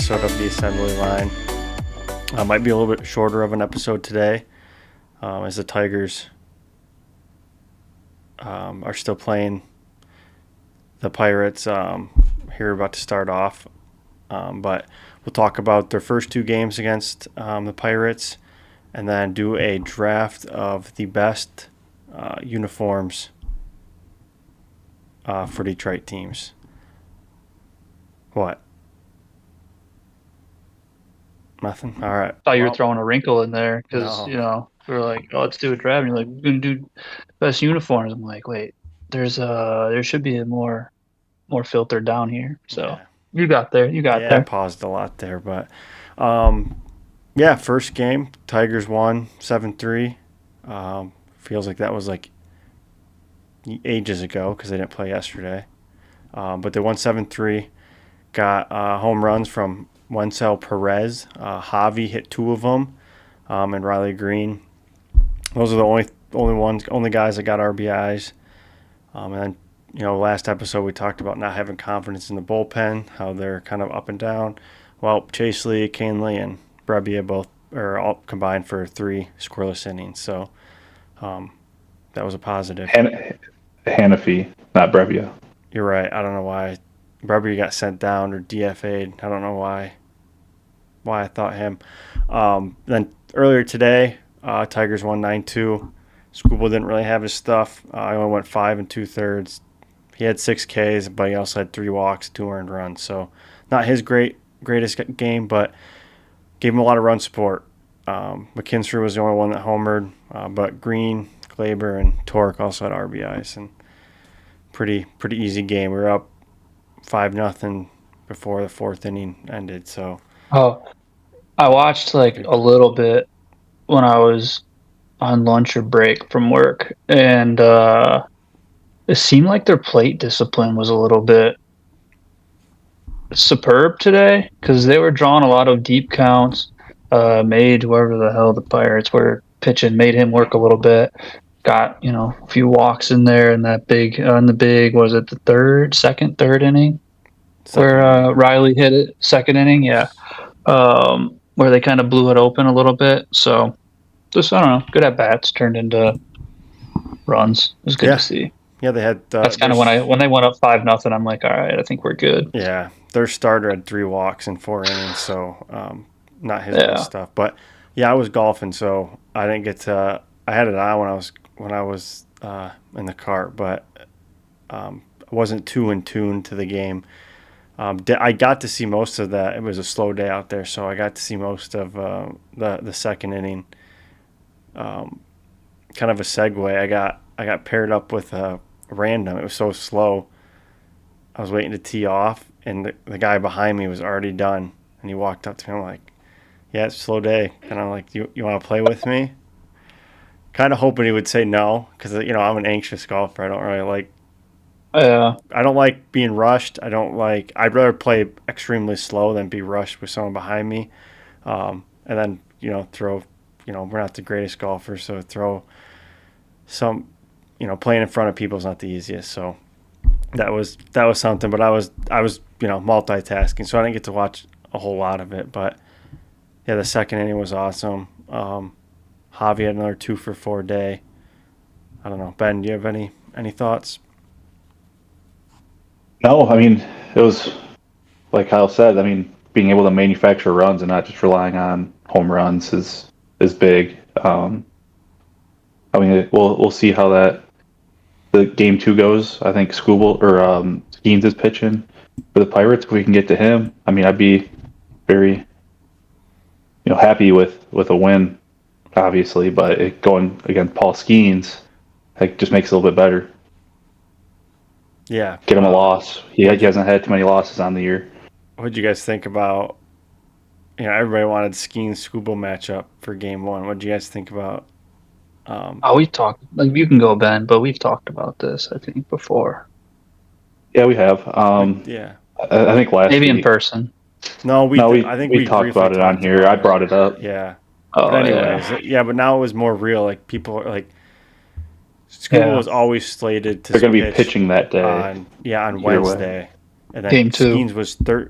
episode of the Assembly Line. Might be a little bit shorter of an episode today, as the Tigers are still playing the Pirates. Here about to start off, but we'll talk about their first two games against the Pirates, and then do a draft of the best uniforms for Detroit teams. What? Nothing? All right. Thought you were throwing a wrinkle in there because, No. we were like, oh, let's do a draft. And you're like, we're going to do best uniforms. I'm like, wait, there should be a more filtered down here. So Yeah. you got there. You got Yeah, I there. paused a lot there, but yeah, first game, Tigers won 7-3. Feels like that was like ages ago because they didn't play yesterday. But they won 7-3. Got home runs from Wencel Perez. Javi hit two of them, and Riley Green. Those are the only guys that got RBIs. And then, last episode we talked about not having confidence in the bullpen, how they're kind of up and down. Well, Chase Lee, Kane Lee, and Brebbia both are all combined for 3 scoreless innings. So that was a positive. Hanafi, not Brevia. You're right. I don't know why Brebbia got sent down or DFA'd. I don't know why I thought him. Then earlier today, Tigers won 9-2. Skubal didn't really have his stuff. I only went 5 2/3. He had 6 Ks, but he also had 3 walks, 2 earned runs. So not his greatest game, but gave him a lot of run support. McKinstry was the only one that homered, but Green, Glaber, and Torque also had RBIs. And pretty easy game. We were up 5-0 before the 4th inning ended. So Oh, I watched like a little bit when I was on lunch or break from work, and it seemed like their plate discipline was a little bit superb today because they were drawing a lot of deep counts. Made whoever the hell the Pirates were pitching, made him work a little bit. Got a few walks in there in that big on the big, was it the third inning second where inning. Riley hit it, second inning, yeah. Where they kind of blew it open a little bit. So just, I don't know, good at bats turned into runs. It was good to Yeah. see. Yeah, they had That's kind of when they went up 5-0. I'm like, all right, I think we're good. yeah, their starter had 3 walks in 4 innings, so not his best Yeah. stuff. But yeah, I was golfing, so I didn't get to. I had it on when I was in the cart, but I wasn't too in tune to the game. I got to see most of that. It was a slow day out there, so I got to see most of the second inning. Kind of a segue. I got paired up with a random. It was so slow. I was waiting to tee off, and the guy behind me was already done. And he walked up to me. I'm like, yeah, it's a slow day. And I'm like, you want to play with me? Kind of hoping he would say no, because I'm an anxious golfer. Yeah. I don't like being rushed. I'd rather play extremely slow than be rushed with someone behind me. And then throw. We're not the greatest golfers, so throw some. Playing in front of people is not the easiest. So that was something. But I was multitasking, so I didn't get to watch a whole lot of it. But yeah, the second inning was awesome. Javi had another 2 for 4 day. I don't know, Ben. Do you have any thoughts? No, I mean, it was like Kyle said. I mean, being able to manufacture runs and not just relying on home runs is big. I mean, we'll see how the game 2 goes. I think Skubal or Skeens is pitching for the Pirates. If we can get to him, I mean, I'd be very happy with a win, obviously. But going against Paul Skeens, like, just makes it a little bit better. Yeah. Get him a loss. He hasn't had too many losses on the year. What did you guys think about? Everybody wanted Skeen Scuba matchup for game 1. What did you guys think about? Oh, we talked. Like, you can go, Ben, but we've talked about this, I think, before. Yeah, we have. Yeah. I think last Maybe in week. person. No, No, I think we we talked briefly about it on talked here. about I it. brought it up. Yeah. But Oh, anyways, yeah. yeah. But now it was more real. Like, people are like, Scuba Yeah. was always slated to They're going to be pitch pitching that day. on Either way. Wednesday, and then Game 2. Skeens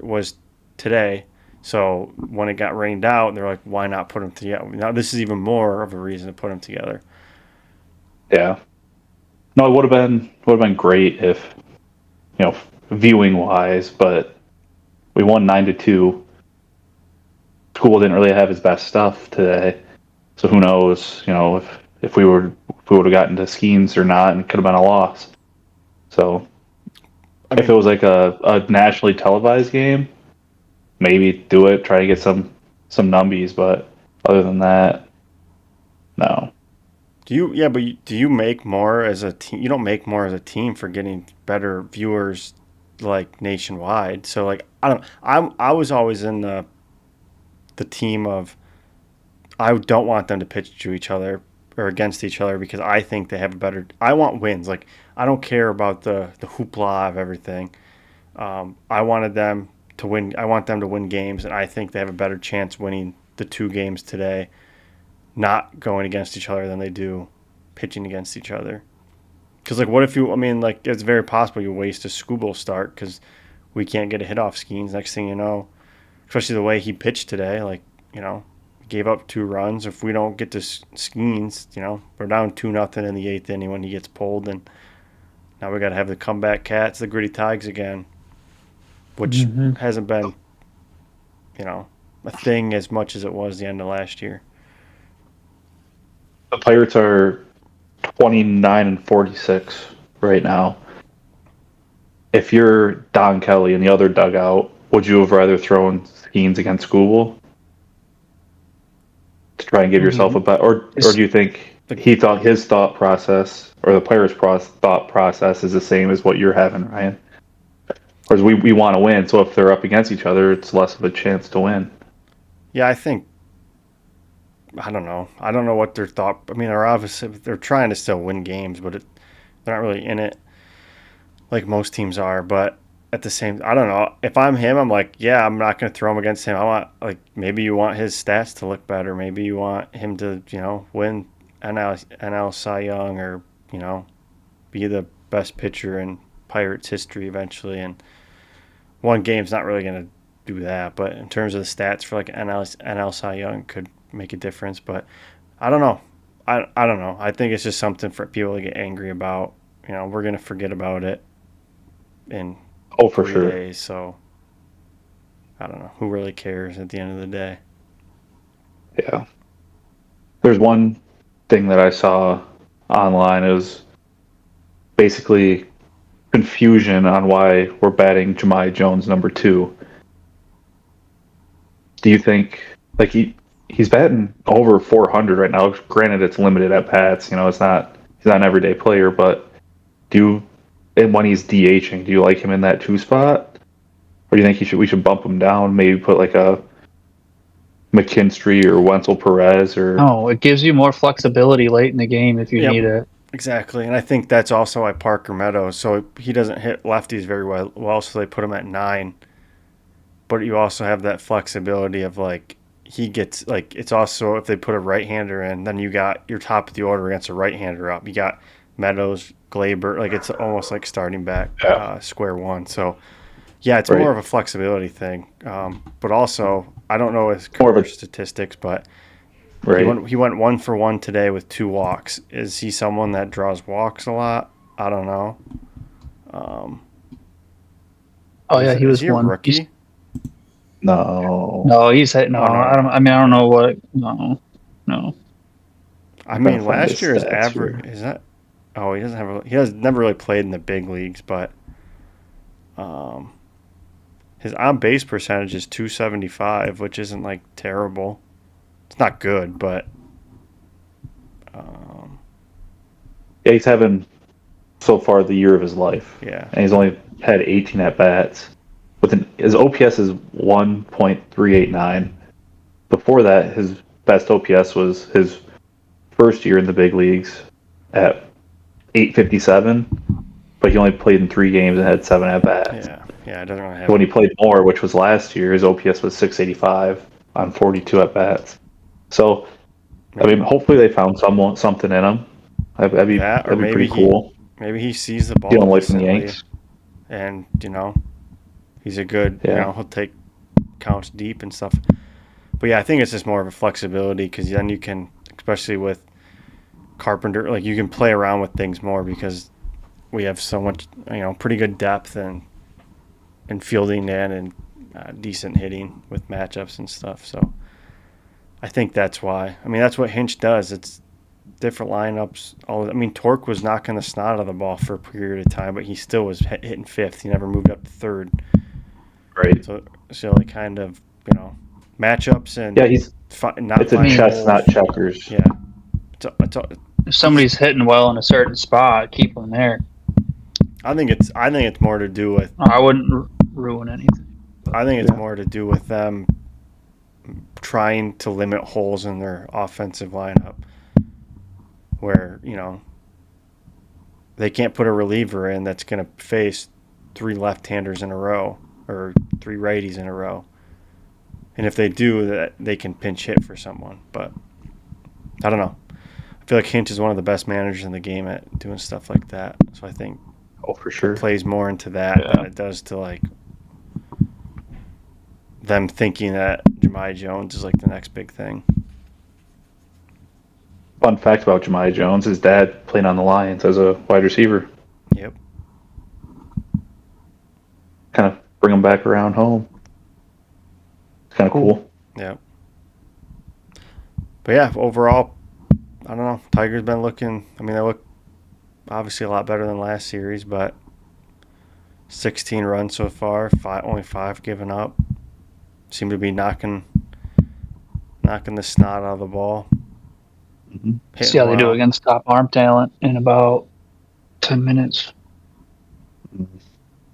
was today, So when it got rained out, they're like, why not put them together? Now this is even more of a reason to put them together. Yeah. No, it would have been great if, viewing wise, but we won 9-2. School didn't really have his best stuff today, so who knows? If we would have gotten to Skeens or not, and it could have been a loss. So I if it mean, was like a nationally televised game, maybe do it. Try to get some numbies, but other than that, no. do you make more as a team? You don't make more as a team for getting better viewers like nationwide. So like I was always in the team of I don't want them to pitch to each other or against each other because I think they have a better. I want wins. Like I don't care about the hoopla of everything. I wanted them to win. I want them to win games, and I think they have a better chance winning the two games today, not going against each other than they do pitching against each other. Because like, what if you? I mean, like, it's very possible you waste a Scooble start because we can't get a hit off Skeens. Next thing you know, especially the way he pitched today, like gave up 2 runs. If we don't get to Skeens, we're down 2-0 in the 8th inning when he gets pulled, and now we got to have the comeback Cats, the Gritty Tigers again, which Hmm. hasn't been a thing as much as it was the end of last year. The Pirates are 29-46 right now. If you're Don Kelly in the other dugout, would you have rather thrown Skeens against School to try and give yourself a bet, or do It's, you think Like, he thought his thought process or the player's thought process is the same as what you're having, Ryan? Whereas we want to win, so if they're up against each other, it's less of a chance to win. yeah, I think I don't know. I don't know what their thought. I mean, they're trying to still win games, but they're not really in it like most teams are. But at the same, I don't know. If I'm him, I'm like, yeah, I'm not going to throw him against him. I want like maybe you want his stats to look better. Maybe you want him to win NL Cy Young or be the best pitcher in Pirates history eventually. And one game's not really going to do that. But in terms of the stats for like NL Cy Young, could make a difference. But I don't know. I don't know. I think it's just something for people to get angry about. We're going to forget about it in Oh, for three sure. days. So I don't know. Who really cares at the end of the day? Yeah. There's one thing that I saw online. It was basically confusion on why we're batting Jahmai Jones number 2. Do you think like he's batting over 400 right now? Granted, it's limited at bats. It's not he's not an everyday player, but do you and when he's DHing, do you like him in that 2 spot, or do you think we should bump him down? Maybe put like a McKinstry or Wenzel Perez or no, it gives you more flexibility late in the game if you Yep, need it. exactly. And I think that's also why Parker Meadows. So he doesn't hit lefties very well, so they put him at 9. But you also have that flexibility of like he gets like it's also if they put a right hander in, then you got your top of the order against a right hander up. You got Meadows, Glaber, like it's almost like starting back yeah, square one. So yeah, it's more right, of a flexibility thing. But also I don't know his more of career a statistics, but right. he went 1 for 1 today with 2 walks. Is he someone that draws walks a lot? I don't know. Um, Oh yeah, he is was he a one. rookie? No, No, he's hit. No, Oh no, I don't. no. I mean, I don't know what. No, no. I I'm trying to mean, find his last year his stats average here. is that. Oh, he doesn't have. He has never really played in the big leagues, but um, his on base percentage is 275, which isn't like terrible. It's not good, but um, Yeah, he's having so far the year of his life, yeah, and he's only had 18 at bats. His OPS is 1.389. Before that, his best OPS was his first year in the big leagues at 857, but he only played in 3 games and had 7 at bats. yeah. It doesn't really have When a. he played more, which was last year, his OPS was 685 on 42 at bats. So, I mean, Maybe hopefully they found something in him. that, or That'd be pretty cool. maybe he sees the ball Stealing away from the decently, Yanks. and he's a good. Yeah. He'll take counts deep and stuff. But yeah, I think it's just more of a flexibility because then you can, especially with Carpenter, like you can play around with things more because we have so much, pretty good depth and fielding and decent hitting with matchups and stuff. So I think that's why. I mean, that's what Hinch does. It's different lineups. Torque was knocking the snot out of the ball for a period of time, but he still was hitting fifth. He never moved up to third. Right. So like kind of, matchups and Yeah, not it's a finding chess, holes. not checkers. Yeah. If somebody's hitting well in a certain spot, keep them there. I think it's more to do with. I wouldn't ruin anything. I think it's more to do with them trying to limit holes in their offensive lineup, where they can't put a reliever in that's going to face 3 left-handers in a row or 3 righties in a row. And if they do, that they can pinch hit for someone. But I don't know. I feel like Hinch is one of the best managers in the game at doing stuff like that. So I think for sure, it plays more into that than it does to like them thinking that Jahmai Jones is like the next big thing. Fun fact about Jahmai Jones: his dad played on the Lions as a wide receiver. Yep. Kind of bring him back around home. It's kind of cool. Yeah. But yeah, overall, I don't know. Tigers been looking. I mean, they look obviously a lot better than last series, but 16 runs so far, only 5 given up. Seem to be knocking the snot out of the ball. Mm-hmm. See how they do against top arm talent in about 10 minutes.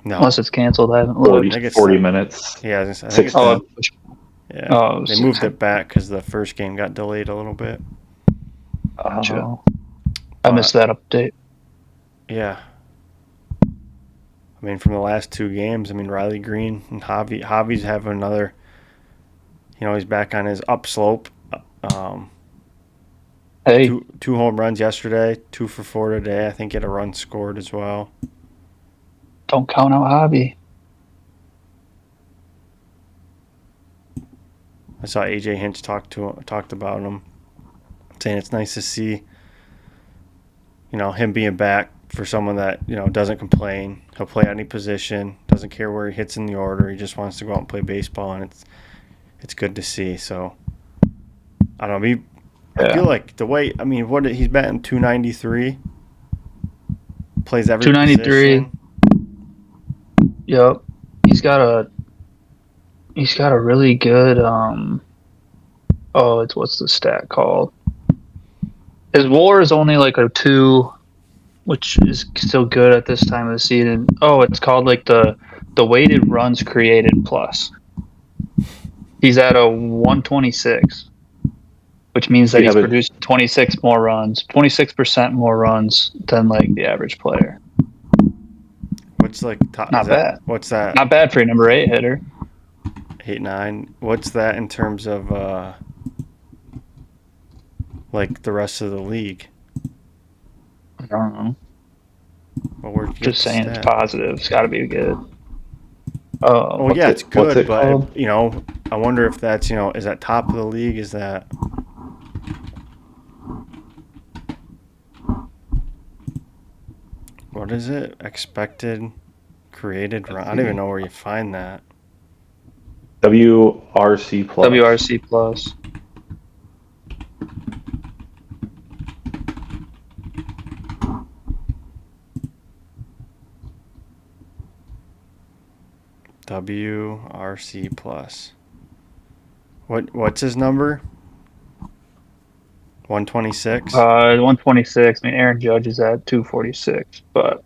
No. Unless it's canceled, I haven't looked. 40 minutes. Yeah, I think it's they moved it back because the first game got delayed a little bit. Gotcha. I missed that update. Yeah. I mean, from the last 2 games, Riley Green and Javi's have another. He's back on his upslope. Hey. 2 home runs yesterday, 2 for 4 today. I think he had a run scored as well. Don't count out Javi. I saw AJ Hinch talked about him, saying it's nice to see, him being back for someone that doesn't complain. He'll play any position, doesn't care where he hits in the order. He just wants to go out and play baseball, and it's good to see. So I don't know. I feel like the way he's batting 293, plays every 293. position. Yep, he's got a really good what's the stat called? His WAR is only like a 2, which is still good at this time of the season. Oh, it's called like the weighted runs created plus. He's at a 126, which means that he's produced 26% more runs than like the average player. What's like top? Not bad. What's that? Not bad for a number 8 hitter. 8-9. What's that in terms of like the rest of the league? I don't know. Well, we're just saying it's positive. It's got to be good. Oh, yeah, it's good, but I wonder if that's is that top of the league? Is that what is it? Expected created run? I don't even know where you find that. WRC plus. WRC plus. WRC plus. What's his number? 126. 126. Aaron Judge is at 246, but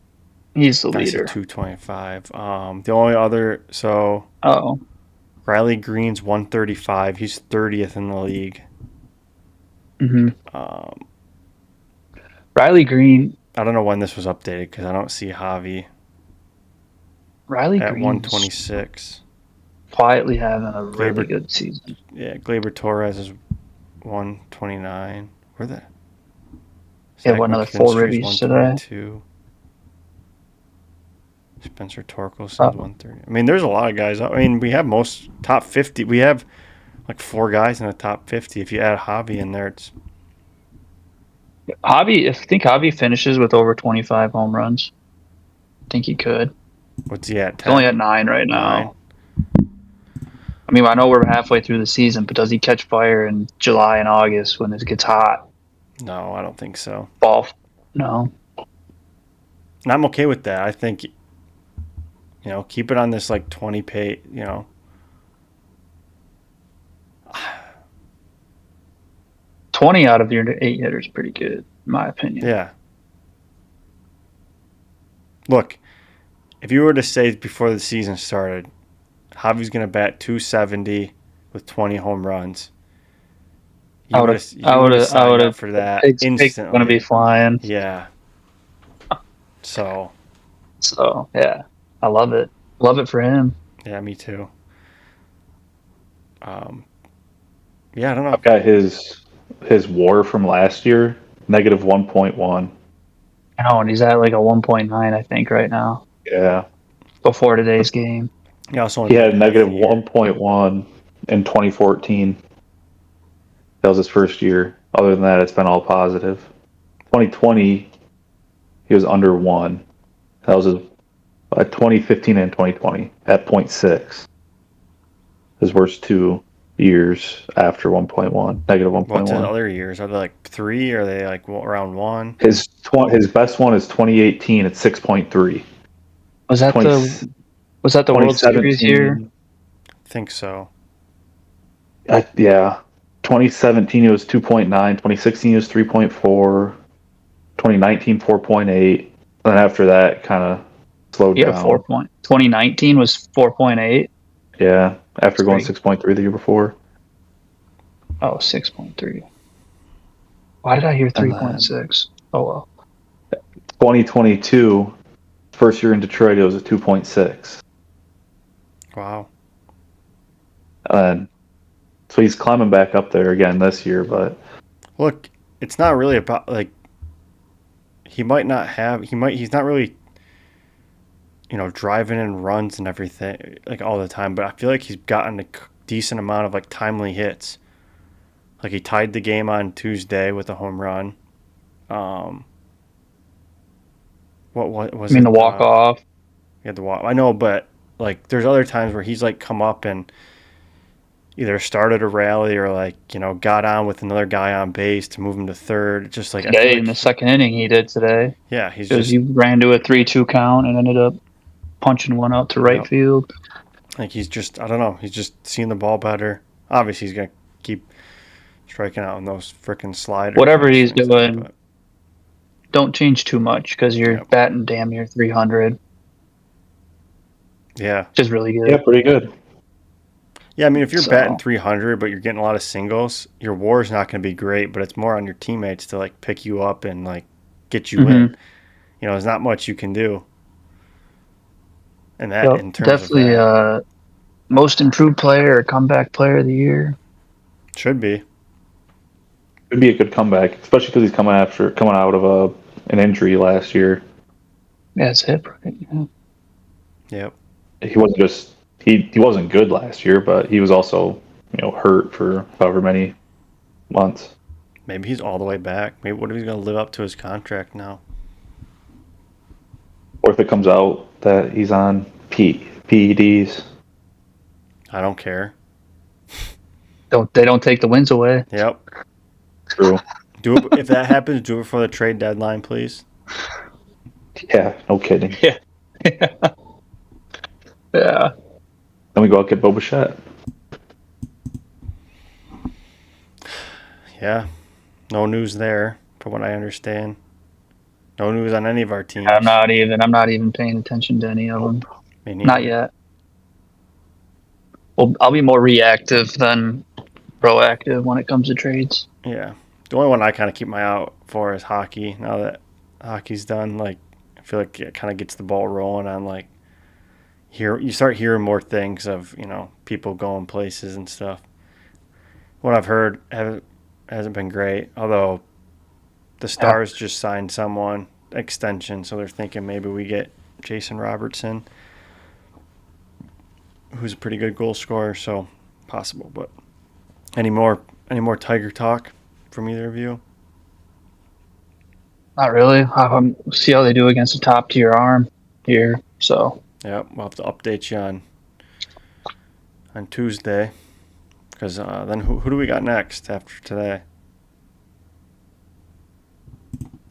he's the leader. 225. The only other Riley Green's 135. He's 30th in the league. Mm-hmm. Riley Green. I don't know when this was updated because I don't see Javi. Riley at Green's 126. Quietly having a really good season. Yeah, Gleyber Torres is 129. Where the? Yeah, another 4 ribbies today. Spencer Uh, Torkelson's 130. I mean, there's a lot of guys. I mean, we have most top 50. We have like 4 guys in the top 50. If you add Javi in there, it's I think Javi finishes with over 25 home runs. I think he could. what's he at? He's only 10, at 9 right 9. now. I mean, I know we're halfway through the season, but does he catch fire in July and August when it gets hot? No, I don't think so. Fall? No. And I'm okay with that. I think keep it on this like 20 pay. 20 out of your 8 hitters pretty good, in my opinion. Yeah. Look, if you were to say before the season started, Javi's going to bat 270 with 20 home runs. You would have signed up for that Pigs instantly. going to be flying. Yeah. So, yeah, I love it. Love it for him. yeah, me too. Yeah, I don't know. I've got his WAR from last year, negative 1.1. I know, and he's at like a 1.9, I think, right now. Yeah. Before today's game. He also He only had played half negative the year. 1.1 in 2014. That was his first year. Other than that, it's been all positive. 2020, he was under 1. That was his 2015 and 2020 at 0.6. His worst 2 years after 1.1, negative What's his 1.1. other years? Are they like 3? Or are they like around 1? His best one is 2018 at 6.3. Was that 20, the World Series year? I think so. Yeah. 2017 it was 2.9. 2016 it was 3.4. 2019 4.8. Then after that, kind of slowed Yeah, down. 2019 was 4.8. Yeah, after going Great. 6.3 the year before. Oh, 6.3. Why did I hear 3.6? Oh, well. 2022, first year in Detroit, it was a 2.6. Wow. And so he's climbing back up there again this year, but Look, it's not really about like he's not really driving in runs and everything like all the time, but I feel like he's gotten a decent amount of like timely hits. Like he tied the game on Tuesday with a home run. What was I mean, it? the walk off. He had the walk. I know, but like there's other times where he's like come up and either started a rally or like got on with another guy on base to move him to third. Just like I feel Today, like in the second inning, he did today. yeah, he's Because just he ran to a 3-2 count and ended up punching one out to right field. like he's just I don't know. He's just seeing the ball better. Obviously, he's gonna keep striking out on those freaking sliders. Whatever he's doing, but don't change too much because you're batting damn near 300. Yeah. Which is really good. yeah, pretty good. Yeah, I mean, if you're batting 300 but you're getting a lot of singles, your WAR is not going to be great, but it's more on your teammates to like pick you up and like get you in. There's not much you can do. And that in terms definitely of that. Most improved player or comeback player of the year. Should be. Could be a good comeback, especially because he's coming out of an injury last year. Yeah, it's hip, right? Yeah. Yep. He wasn't just he wasn't good last year, but he was also hurt for however many months. Maybe he's all the way back. Maybe what if he's going to live up to his contract now? Or if it comes out that he's on PEDs. I don't care. They don't take the wins away. Yep. True. Do it if that happens. Do it before the trade deadline, please. Yeah, no kidding. Yeah. Yeah. Then we go out and get Bo Bichette. Yeah. No news there, from what I understand. No news on any of our teams. I'm not even paying attention to any of them. Not yet. Well, I'll be more reactive than proactive when it comes to trades. Yeah. The only one I kind of keep my eye out for is hockey. Now that hockey's done, like I feel like it kind of gets the ball rolling on like you start hearing more things of, people going places and stuff. What I've heard hasn't been great, although the Stars just signed someone extension, so they're thinking maybe we get Jason Robertson, who's a pretty good goal scorer, so possible. But any more Tiger talk from either of you? Not really. See how they do against a top tier arm here. So Yeah, we'll have to update you on Tuesday, because then who do we got next after today?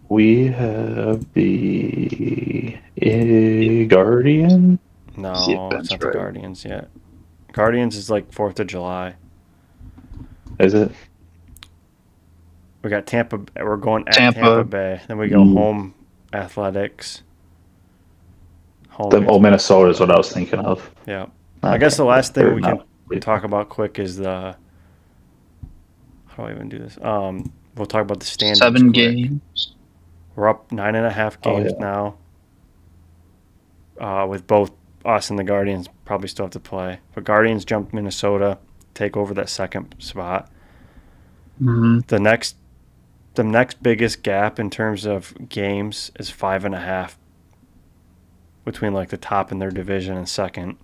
We have the Guardian. No, it's not the Guardians yet. Guardians is like 4th of July. Is it? We got Tampa. We're going at Tampa Bay. Then we go home Athletics. Home. Minnesota is what I was thinking of. Yeah. I guess the last thing we can talk about quick is the. How do I even do this? We'll talk about the standings. 7 quick. games. We're up 9.5 games now. With both us and the Guardians probably still have to play. But Guardians jumped Minnesota, take over that second spot. Mm-hmm. The next biggest gap in terms of games is 5.5 between like the top in their division and second.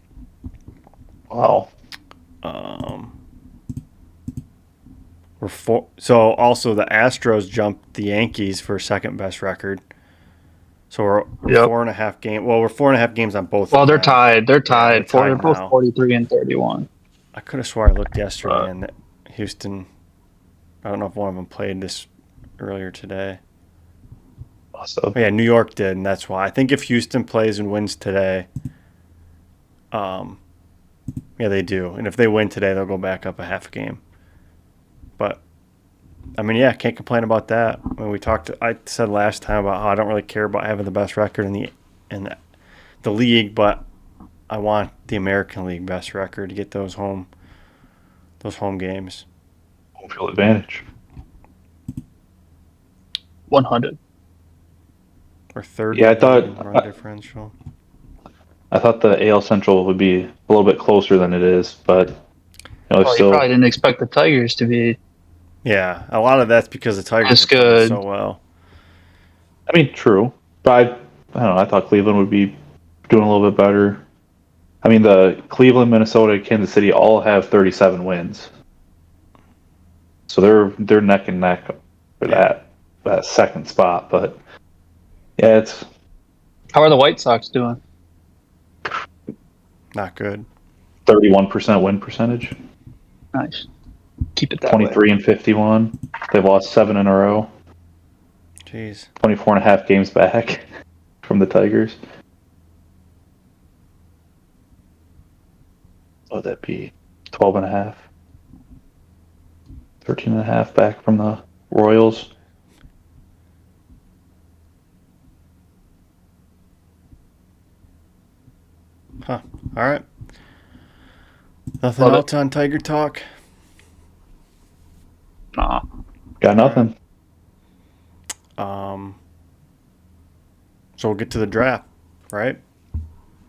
Wow. So also the Astros jumped the Yankees for second best record. So we're 4.5 games. Well, we're 4.5 games on both. Well, they're tied. They're tied. Yeah, they're both 43 and 31. I could have swore I looked yesterday and Houston. I don't know if one of them played this earlier today. Also, yeah, New York did, and that's why. I think if Houston plays and wins today, yeah, they do. And if they win today, they'll go back up a half a game. But I mean, yeah, can't complain about that. When I said last time about how I don't really care about having the best record in the league, but I want the American League best record to get those home games. Home field advantage. 100. Or third. Yeah, I thought run differential. I thought the AL Central would be a little bit closer than it is, but you probably didn't expect the Tigers to be. Yeah, a lot of that's because the Tigers are playing so well. I mean, true, but I don't know. I thought Cleveland would be doing a little bit better. I mean, the Cleveland, Minnesota, Kansas City all have 37 wins, so they're neck and neck for that second spot. But yeah, it's. How are the White Sox doing? Not good. 31% win percentage. Nice. Keep it that 23 and 51. They've lost 7 in a row. Jeez. 24 and a half games back from the Tigers. What would that be? 12 and a half. 13 and a half back from the Royals. Huh. All right. Nothing else on Tiger Talk? Nah. Got nothing. So we'll get to the draft, right?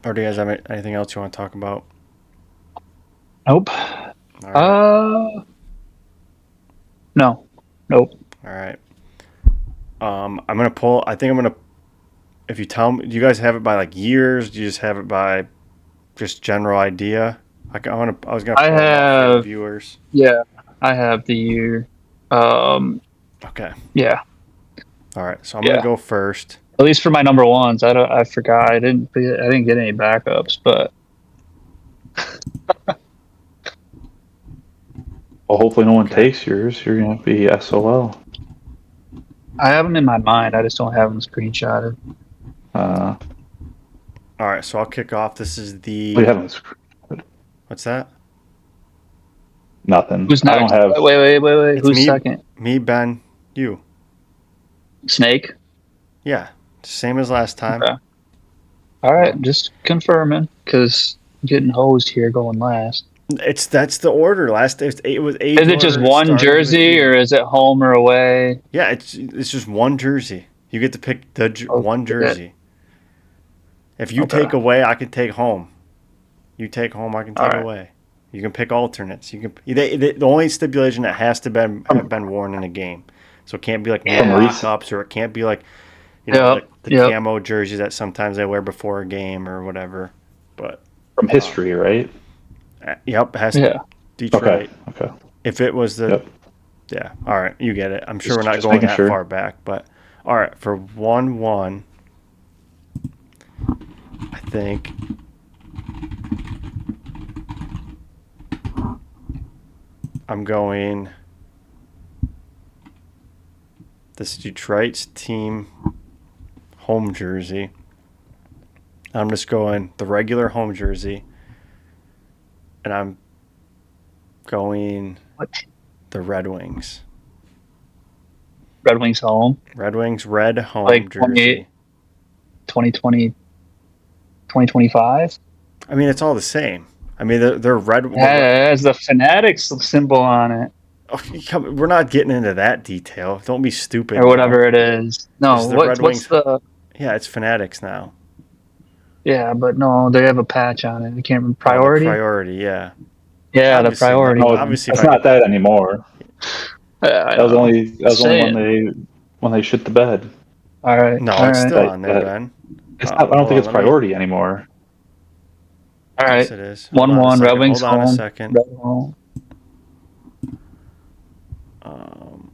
Or do you guys have anything else you want to talk about? Nope. All right. No. Nope. All right. I'm gonna pull. I think I'm gonna. If you tell me, do you guys have it by like years? Do you just have it by just general idea? I was gonna. I have viewers. Yeah, I have the year. Okay. Yeah. All right. So I'm gonna go first. At least for my number ones, I forgot. I didn't get any backups, but. Well, hopefully no one takes yours. You're gonna be SOL. I have them in my mind. I just don't have them screenshotted. All right, so I'll kick off. This is the. We haven't. What's that? Nothing. Who's next? I don't have. Wait. It's Who's me, second? Me, Ben, you. Snake. Yeah, same as last time. Okay. All right, just confirming because I'm getting hosed here going last. That's the order. It was 8. Is it just one jersey or is it home or away? Yeah, it's just one jersey. You get to pick one jersey. If you take away, I can take home. You take home, I can take away. You can pick alternates. You can. The only stipulation, it has to have been worn in a game, so it can't be like more mock-ups, or it can't be like you know, Yep. the Yep. camo jerseys that sometimes they wear before a game or whatever. But From history, right? yep, it has Yeah. Detroit. Okay. If it was the Yep. yeah, all right, you get it. I'm sure we're not Just going making that sure. far back, but all right, for 1-1, I think I'm going this Detroit's team home jersey. I'm just going the regular home jersey, and I'm going What? the Red Wings. Red Wings home. Red Wings red home Like jersey. 2020, 2025. I mean, it's all the same. I mean, they're red. It has the Fanatics symbol on it, We're not getting into that detail. Don't be stupid or now. whatever it is. This No, is the Red what's Wings. the? Yeah, it's Fanatics now. Yeah, but no, they have a patch on it. I can't remember. Oh, the Priority. priority. Yeah, Yeah, the obviously. priority No, one. Obviously, if it's I not could. that anymore. I That was know. only Saying. when they shit the bed. All right. No, All it's right. still on there, That Ben. it's not. I don't Hold think on. it's Let me. priority anymore. All Yes, right. it is. Hold on a 1-1. Red second. Wings Hold on a home. second. Red home. Um,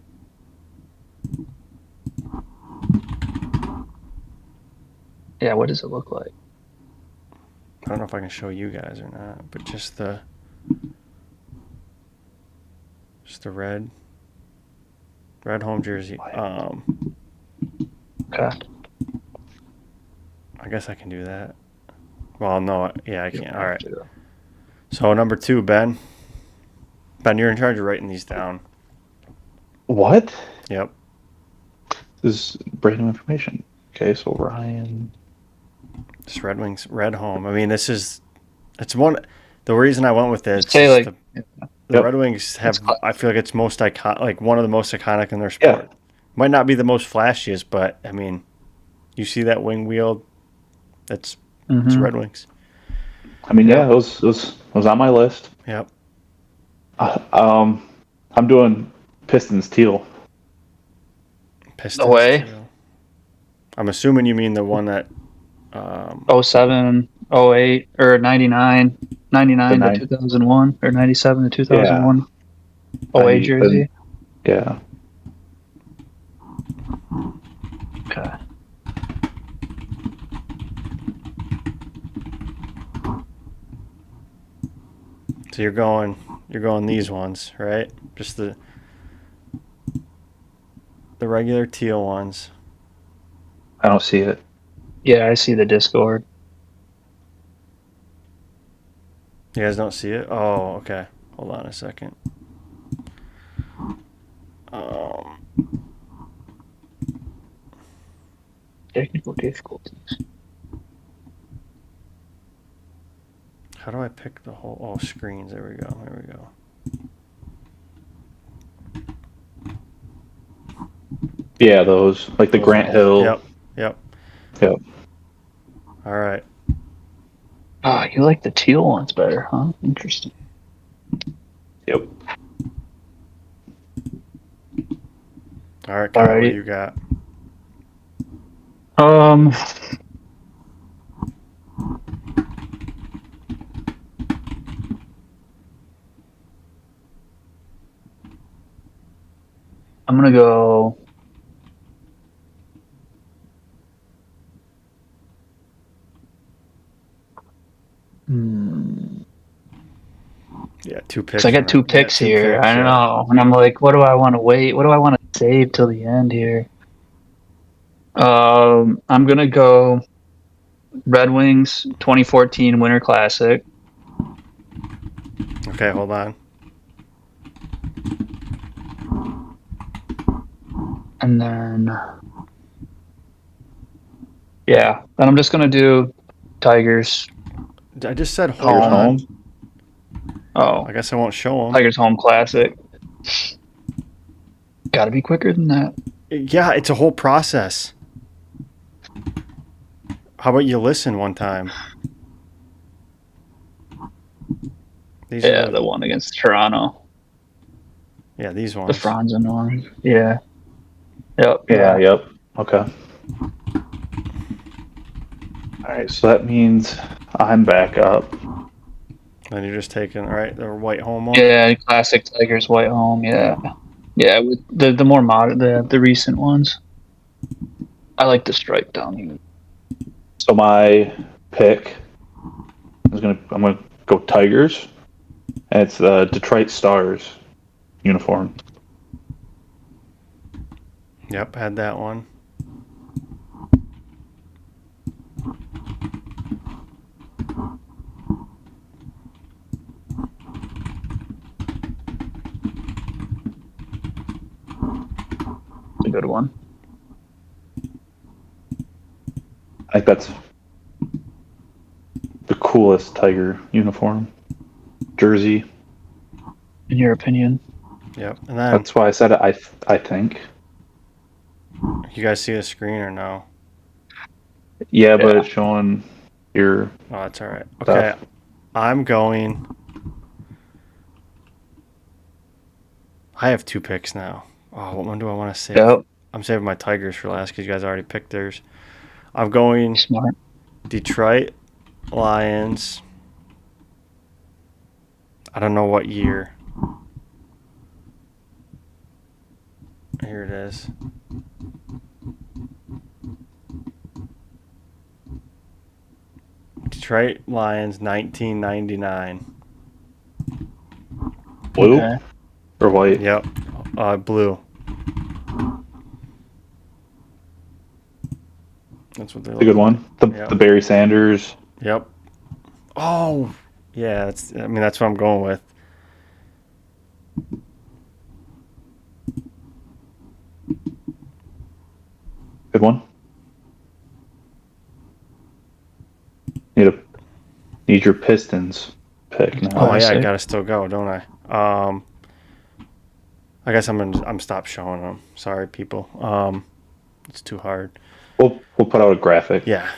Yeah. What does it look like? I don't know if I can show you guys or not, but just the red home jersey. Okay. I guess I can do that. Well, no, yeah, I can't. All right. To. So number 2, Ben. Ben, you're in charge of writing these down. What? Yep. This is brand new information. Okay, so Ryan. Just Red Wings red home. I mean, it's one. The reason I went with it, it's Say just like. the Red Wings have. I feel like it's most iconic, like one of the most iconic in their sport. Yeah. Might not be the most flashiest, but I mean, you see that wing wheel? It's Red Wings. I mean, yeah, it was on my list. Yep. I'm doing Pistons teal. Pistons. No way. Teal. I'm assuming you mean the one that. 07, 08, or 99 to 2001, or 97 to 2001. Away jersey. Yeah. Okay. So you're going these ones, right? Just the regular teal ones. I don't see it. Yeah, I see the Discord. You guys don't see it? Oh, okay. Hold on a second. Technical difficulties. How do I pick the whole screens? There we go. There we go. Yeah, those like the Grant Hill. Yep. All right. Ah, you like the teal ones better, huh? Interesting. Yep. All right, Kyle, what Alrighty. do you got? I'm gonna go. Yeah, 2 picks. So I got 2 picks here. I don't know, and I'm like, what do I want to wait? What do I want to save till the end here? I'm gonna go Red Wings 2014 Winter Classic. Okay, hold on. And then, then I'm just gonna do Tigers. I just said hold on. Oh, I guess I won't show them. Tigers home classic. Got to be quicker than that. Yeah, it's a whole process. How about you listen one time? The one against Toronto. Yeah, these ones. The Franzen one. Yeah. Yep. Yeah. Yep. Okay. right, so that means I'm back up. Then you're just taking the white home one. Yeah, classic Tigers white home. Yeah, with the more modern, the recent ones. I like the stripe down here. So my pick I'm gonna go Tigers, and it's the Detroit Stars uniform. Yep, had that one. It's a good one. I think that's the coolest Tiger uniform jersey. In your opinion? Yep. And then That's why I said it. I think. you guys see the screen or no? Yeah, but it's showing your Oh, that's all right. Okay, stuff. I'm going. I have 2 picks now. Oh, what one do I want to save? Yep. I'm saving my Tigers for last because you guys already picked theirs. I'm going Smart. Detroit Lions. I don't know what year. Here it is. Detroit Lions 1999. Blue Okay. or white? Yep. Blue. That's what they It's look a good like. one. The Yep. Barry Sanders. Yep. Oh, yeah. That's what I'm going with. Good one. Need your Pistons pick now. Oh yeah, I Classic. gotta still go, don't I? I guess I'm stopped showing them. Sorry, people. It's too hard. We'll put out a graphic. Yeah.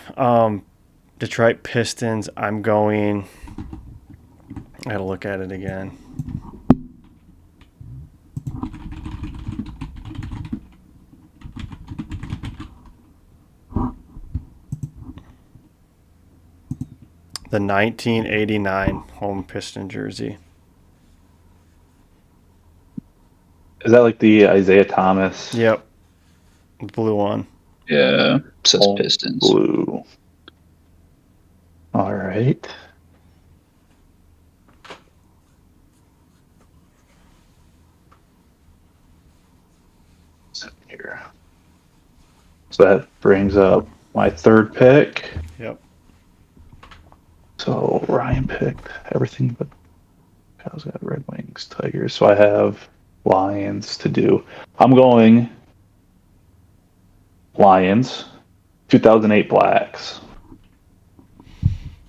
Detroit Pistons. I'm going. I gotta look at it again. The 1989 home Piston jersey. Is that like the Isaiah Thomas? Yep. Blue one. Yeah. Says Home Pistons. blue. All right. Here. So that brings up my third pick. Yep. So Ryan picked everything but Kyle's got Red Wings, Tigers. So I have Lions to do. I'm going Lions, 2008 Blacks.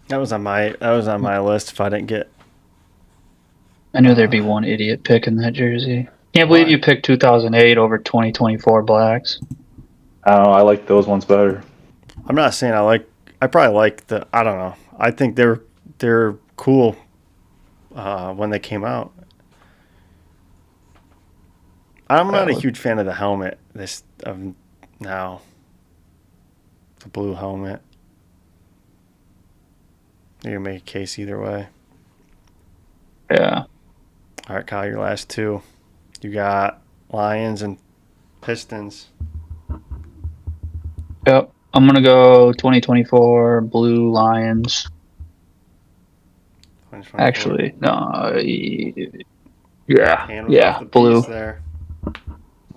That was on my list. If I didn't get. I knew there'd be one idiot picking that jersey. Can't believe Why? you picked 2008 over 2024 Blacks. I don't know. I like those ones better. I'm not saying I like. I probably like the. I don't know. I think they're cool when they came out. I'm not a huge fan of the helmet. Now. The blue helmet. You can make a case either way. Yeah. All right, Kyle, your last 2. You got Lions and Pistons. Yep. I'm gonna go 2024 Blue Lions. 2024. Actually, no. Hand was off the Blue. piece there.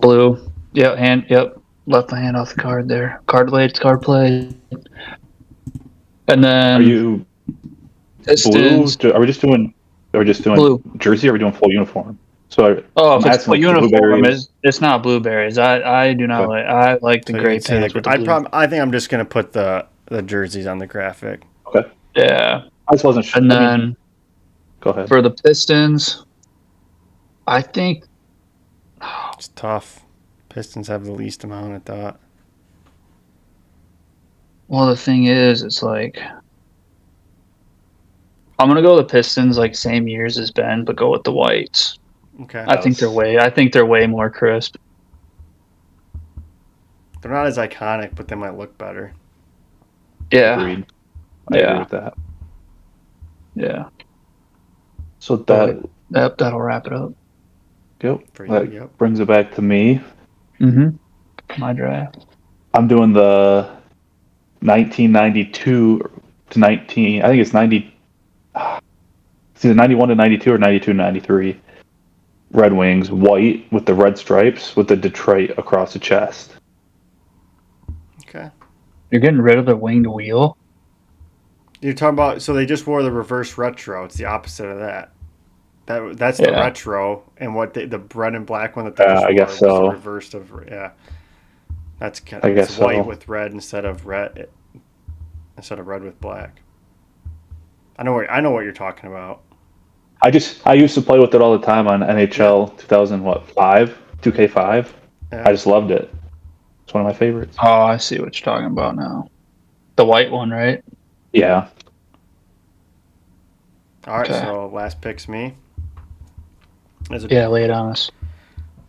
Blue. Yep. Left my hand off the card there. Card played. And then Are you Pistons. blue? Are we just doing Blue. jersey? Or are we doing full uniform? So Oh, I'm if it's asking full like the uniform, blueberries. it's not blueberries. I do not Okay. I like the So you gray can see pants with the blue. I think I'm just gonna put the jerseys on the graphic. Okay. Yeah. I just wasn't sure. And then Go ahead. for the Pistons, I think It's tough. Pistons have the least amount, I thought. well the thing is it's like I'm gonna go with the Pistons like same years as Ben, but go with the whites. Okay. I think they're way more crisp. They're not as iconic, but they might look better. Yeah. Agreed. I agree with that. Yeah. So that That'll wrap it up. For you, that brings it back to me. My draft. I'm doing the 1992 to 19. I think it's 90. It's either 91 to 92 or 92 to 93. Red Wings, white with the red stripes with the Detroit across the chest. Okay. You're getting rid of the winged wheel? You're talking about, so they just wore the reverse retro. It's the opposite of that. That's the retro, and what the red and black one that they just I wore guess was so. the reverse of, yeah. That's I it's guess white so. with red instead of red with black. I know what you're talking about. I used to play with it all the time on NHL 2005, 2K5. Yeah. I just loved it. It's one of my favorites. Oh, I see what you're talking about now. The white one, right? Yeah. All right, Okay. so last pick's me. Lay it on us.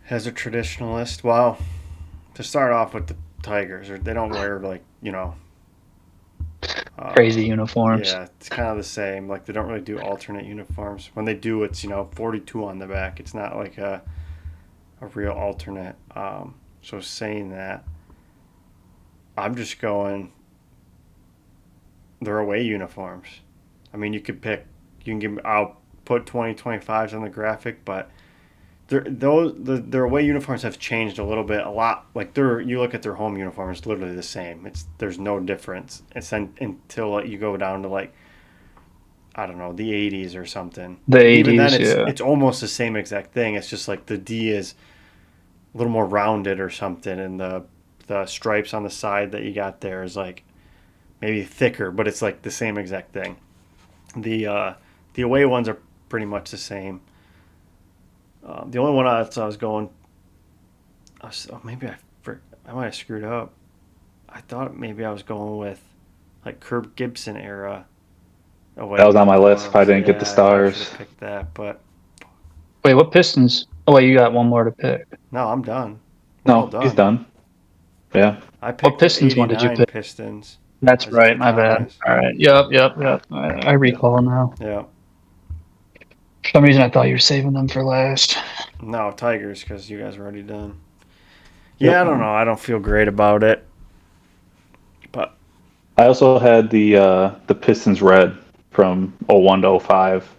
As a traditionalist, well, to start off with the Tigers, they don't wear crazy uniforms. Yeah, it's kind of the same. Like they don't really do alternate uniforms. When they do, it's 42 on the back. It's not like a real alternate. So saying that, I'm just going their away uniforms. I mean, you could pick. You can give. I'll put 2025s on the graphic, but their away uniforms have changed a little bit, a lot. Like you look at their home uniform, it's literally the same. There's no difference. It's until you go down to I don't know, the 80s or something. The 80s, even then, it's almost the same exact thing. It's just like the D is a little more rounded or something, and the stripes on the side that you got there is like maybe thicker, but it's like the same exact thing. The away ones are pretty much the same. The only one I was going, maybe I might have screwed up. I thought maybe I was going with like Kirk Gibson era away. That was on my list if I didn't get the I should Stars. have picked that, but wait, what Pistons? Oh wait, you got one more to pick. no, I'm done. We're all done. He's done. Yeah. I picked What Pistons one did you pick? Pistons. That's right, Isaiah my Thomas. bad. All right. Yep. I recall now. Yeah. For some reason, I thought you were saving them for last. No, Tigers, because you guys are already done. Yeah, I don't know. I don't feel great about it. But I also had the Pistons red from 01 to 05.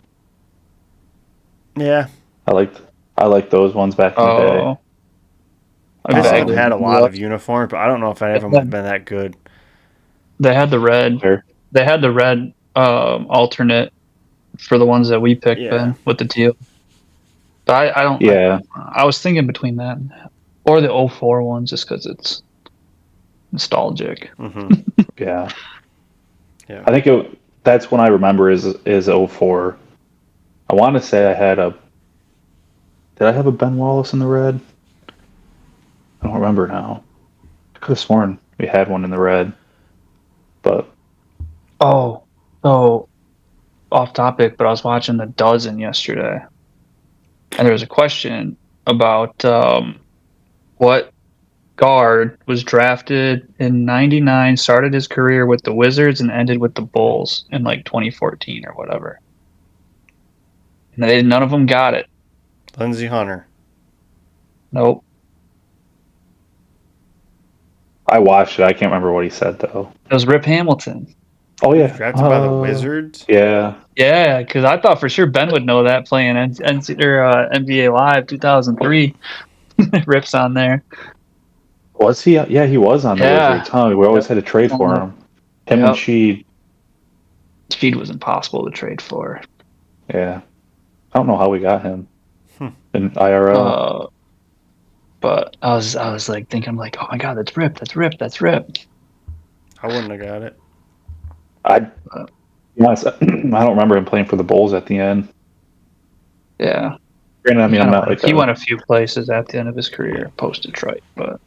yeah, I liked those ones back in the day. Pistons have had a lot of uniforms, but I don't know if any of them have been that good. They had the red. They had the red alternate for the ones that we picked, Ben, with the teal. But I don't. Yeah. I was thinking between that or the 04 ones, just because it's nostalgic. Mm-hmm. Yeah. Yeah. I think that's when I remember is 04. I want to say I had Did I have a Ben Wallace in the red? I don't remember now. I could have sworn we had one in the red, but. Oh, so off topic, but I was watching The Dozen yesterday, and there was a question about what guard was drafted in '99, started his career with the Wizards, and ended with the Bulls in 2014 or whatever. And none of them got it. Lindsey Hunter. Nope. I watched it. I can't remember what he said though. It was Rip Hamilton. Oh yeah, drafted by the Wizards. Yeah. Yeah, because I thought for sure Ben would know that playing NBA Live 2003. Rip's on there. Was he? Yeah, he was on the Wizards. Huh? We always had to trade for him. Him and Sheed. Sheed was impossible to trade for. Yeah, I don't know how we got him in IRL. But I was like thinking, I'm like, oh my god, that's Rip. I wouldn't have got it. I don't remember him playing for the Bulls at the end. Yeah. Granted, I mean, I'm not like he went a few places at the end of his career post Detroit, but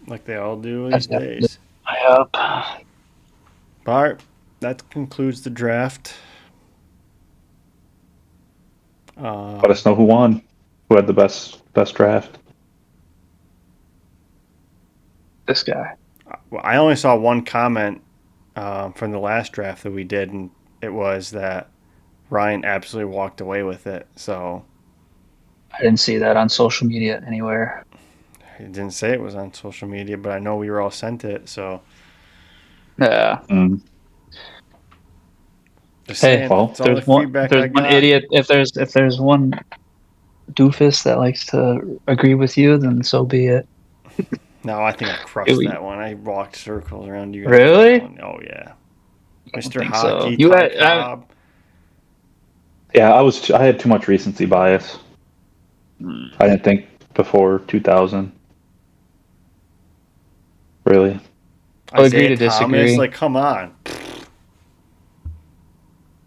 like they all do these days. Yep. All right, that concludes the draft. Let us know who won. Who had the best draft? This guy. Well, I only saw one comment from the last draft that we did, and it was that Ryan absolutely walked away with it. So I didn't see that on social media anywhere. he didn't say it was on social media, but I know we were all sent it. So Yeah. Mm. just Hey, saying, Well, it's all the if feedback I there's one got. idiot, if there's one doofus that likes to agree with you, then so be it. No, I think I Do crushed we that one. I walked circles around you guys on that really? one. Oh yeah, I don't Mr. think so. Hockey, You Ty had Cobb. yeah, I had too much recency bias. I didn't think before 2000. Really? I'll agree Isaiah to Thomas. disagree. Like, come on.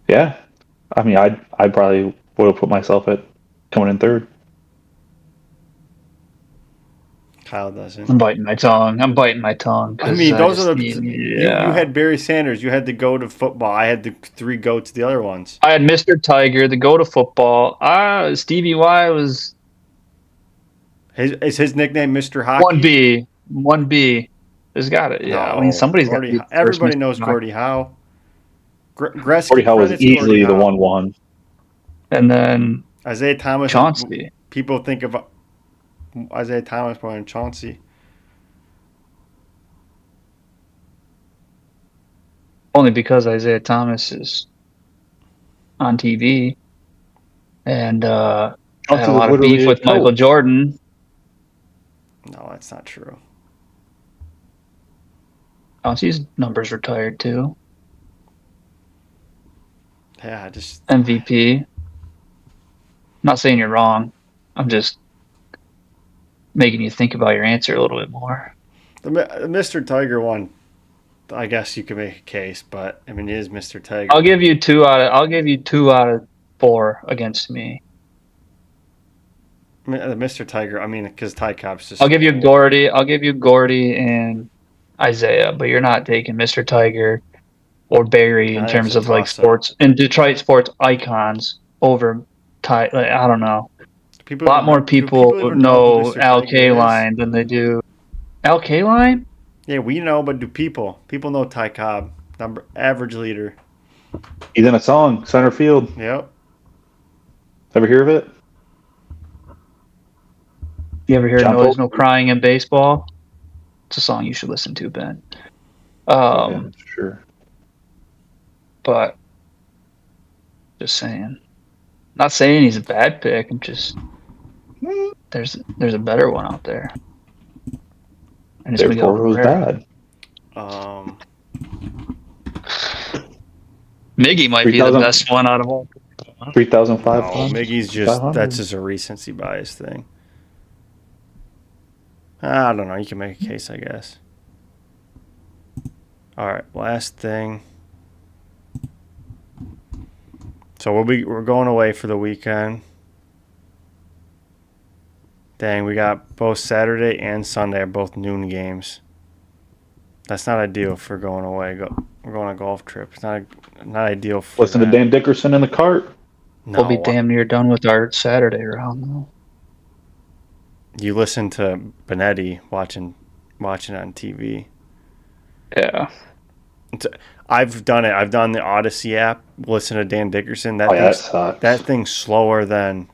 Yeah. I mean, I probably would have put myself at coming in third. Kyle doesn't. I'm biting my tongue. I'm biting my tongue I because mean, I those are just the need. you Yeah. had Barry Sanders. You had the go to football. I had the three goats. The other ones. I had Mr. Tiger, the go to football. Stevie Y was Is his nickname Mr. one Hockey? B. 1B. There's got it. Yeah. I mean, No, somebody's got to Gordie. be the first Everybody Mr. knows Hockey. Gordie Howe. Gordie Gretzky Howe was credits Gordie easily the Howe. 1-1. And then Isaiah Thomas is Chauncey. people think of Isaiah Thomas more than Chauncey. Only because Isaiah Thomas is on TV and had a Chauncey's lot of beef literally a with Michael coach. Jordan. No, that's not true. Chauncey's numbers retired too. Yeah, just MVP. I'm not saying you're wrong. I'm just making you think about your answer a little bit more. the Mr. Tiger one. I guess you could make a case, but I mean, it is Mr. Tiger. I'll give you 2 out of 4 against me. I mean, the Mr. Tiger. I mean, because Ty Cobb's just. I'll give you old. Gordy. I'll give you Gordy and Isaiah, but you're not taking Mr. Tiger or Barry I in think it's terms a of like toss up. sports and Detroit sports icons over Ty. Like, I don't know. A People lot even more do people people even know who know Mr. Al Tiger is? Kaline than they do Al Kaline. Yeah, we know, but do people? People know Ty Cobb, average leader. He's in a song, Center Field. Yep. Ever hear of it? You ever hear John "No There's Paul? No Crying in Baseball"? It's a song you should listen to, Ben. Oh, yeah, sure. But just saying. Not saying he's a bad pick. I'm just there's a better one out there, and it's Miguel Therefore, it was Cabrera. bad. Um, Miggy might be the 3,000 best one out of all. 3,500. no, Miggy's just that's just a recency bias thing. I don't know. You can make a case, I guess. All right, last thing. So we're going away for the weekend. Dang, we got both Saturday and Sunday are both noon games. That's not ideal for going away. We're going on a golf trip. It's not ideal for Listen to that. Dan Dickerson in the cart. No, We'll be damn near done with our Saturday round though. you listen to Benetti watching on TV. Yeah. I've done it. I've done the Odyssey app. Listen to Dan Dickerson. That sucks. That thing's slower than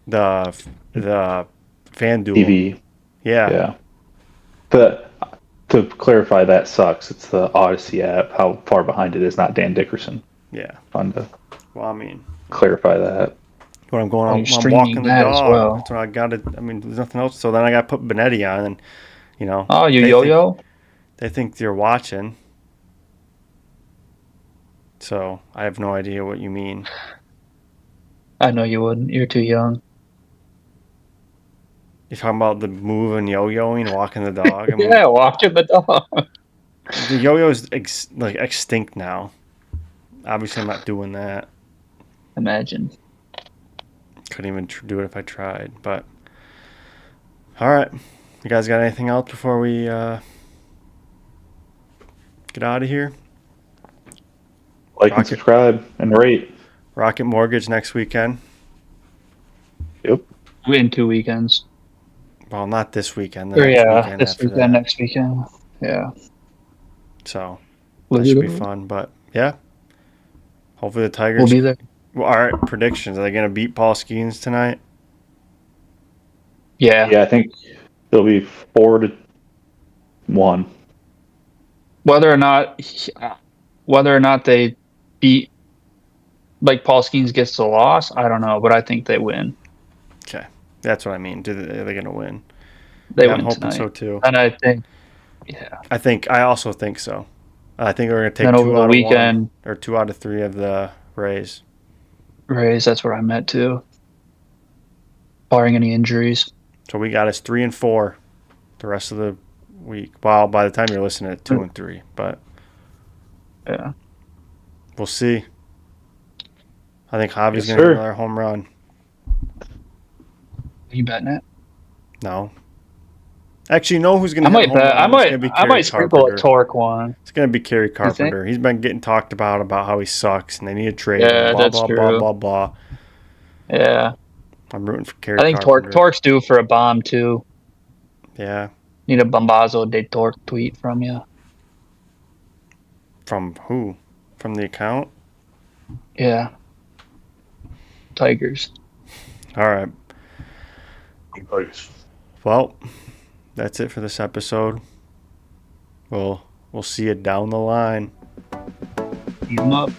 the FanDuel. TV. Yeah. To clarify, that sucks. It's the Odyssey app. How far behind it is, not Dan Dickerson. Yeah. Fun to Well, I mean, clarify that. when I'm going, Oh, I'm you're streaming walking the that as dog. well. That's what I got to. I mean, there's nothing else. So then I got to put Benetti on, and Oh, you they yo-yo? They think you're watching. So I have no idea what you mean. I know you wouldn't. You're too young. You're talking about the moving yo-yoing, walking the dog. I mean, Yeah, walking the dog. the yo-yo is extinct now. Obviously, I'm not doing that. Imagine. Couldn't even do it if I tried. But all right, you guys got anything else before we get out of here? Like and subscribe and rate. Rocket Mortgage next weekend. Yep. In 2 weekends. Well, not this weekend. Or Next yeah, weekend this after weekend, that. next weekend. Yeah. So We'll That should be be there. fun. But yeah, hopefully the We'll Tigers. be there. Well, all right, predictions. Are they going to beat Paul Skeens tonight? Yeah. Yeah, I think it'll be 4-1. Whether or not they beat like Paul Skeens gets the loss, I don't know, but I think they win. Okay, that's what I mean. Are they going to win? They Yeah, I'm win hoping so tonight. too. And I think yeah. I also think so. I think we're going to take Then over two the out of one weekend, or 2 out of 3 of the Rays. Rays, that's where I'm at too. Barring any injuries. So we got us 3-4 the rest of the week. Well, by the time you're listening, at 2-3, but Yeah. we'll see. I think Javi's Yes, going to hit sir. another home run. You betting it? No. Actually, you know who's going to hit a home bet. run? It's going to be I Kerry might sprinkle a Carpenter. Torque one. It's going to be Kerry You think? Carpenter. He's been getting talked about how he sucks and they need to trade him. Yeah, Blah, that's blah, blah, true. blah, blah. Yeah. I'm rooting for I Kerry think Carpenter. Torque's due for a bomb too. Yeah. Need a Bombazo de Torque tweet from you. From who? From the account? Yeah. Tigers. All right. Well, that's it for this episode. We'll see you down the line. Beat 'em up.